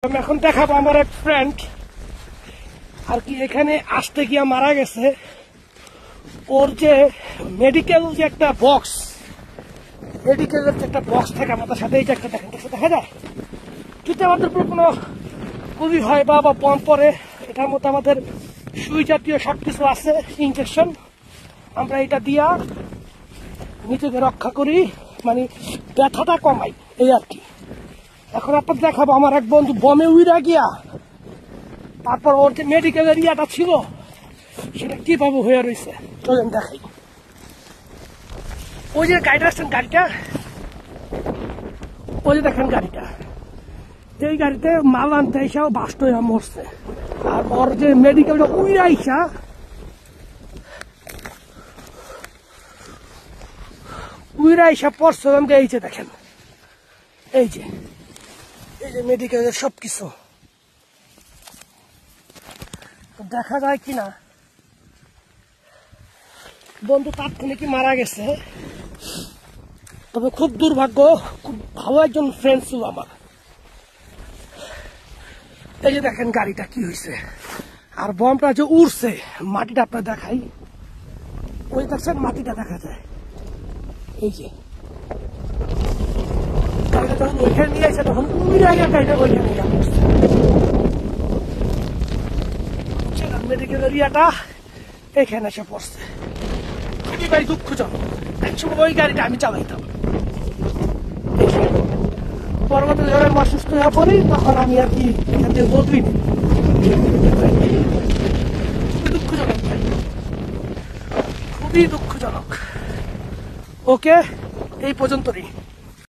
আমি এখন দেখাবো আমার এক ফ্রেন্ড আর কি এখানে আসতে গিয়ে মারা গেছে। ওর যে মেডিকেল যে একটা বক্স, মেডিকেলের যে একটা বক্স থাকে আমাদের সাথে, এই যে একটা দেখেন দেখা যায় যদি আমাদের কোনো গুলি হয় বা বম পরে, এটার মধ্যে আমাদের সুই জাতীয় সবকিছু আছে, ইনজেকশন। আমরা এটা দিয়া নিজেকে রক্ষা করি, মানে ব্যথাটা কমাই, এই আর কি। এখন আপনার দেখাবো আমার এক বন্ধু বমে উইরা গিয়া তারপর ওর যে মেডিকেলের ইয়াটা ছিল সেটা কিভাবে হয়ে রয়েছে চলেন দেখাই। ওই যে গাড়িটা আসছেন, গাড়িটা ওই যে দেখেন গাড়িটা, যেই গাড়িতে মাল আনতে এসেও বাস্ট হয়ে মরছে। আর ওর যে মেডিকেলটা উইরা আইসা পড়ছে, এই যে দেখেন, এই যে মেডিকেলের সবকিছু দেখা যায় কিনা। বন্ধু তাৎক্ষণিক মারা গেছে, তবে খুব দুর্ভাগ্য, খুব ভালো একজন ফ্রেন্ড ছিল আমার। এই যে দেখেন গাড়িটা কি হয়েছে, আর বমটা যে উড়ছে, মাটিটা আপনার দেখাই, ওই দেখছেন মাটিটা দেখা যায়। এই যে গাড়িটা যখন ওইখানে নিয়ে আসে তখন গাড়িটা ওইখানে নিয়ে আসছে। মেডিকেল এরিয়াটা এখানে এসে পড়ছে, খুবই ভাই দুঃখজনক। একসময় ওই গাড়িটা আমি চালাইতাম, পরবর্তীতে যখন অসুস্থ হয়ে পড়ি তখন আমি আর কি এখান থেকে বদলি নিই। খুবই দুঃখজনক ভাই, খুবই দুঃখজনক। ওকে, এই পর্যন্তই।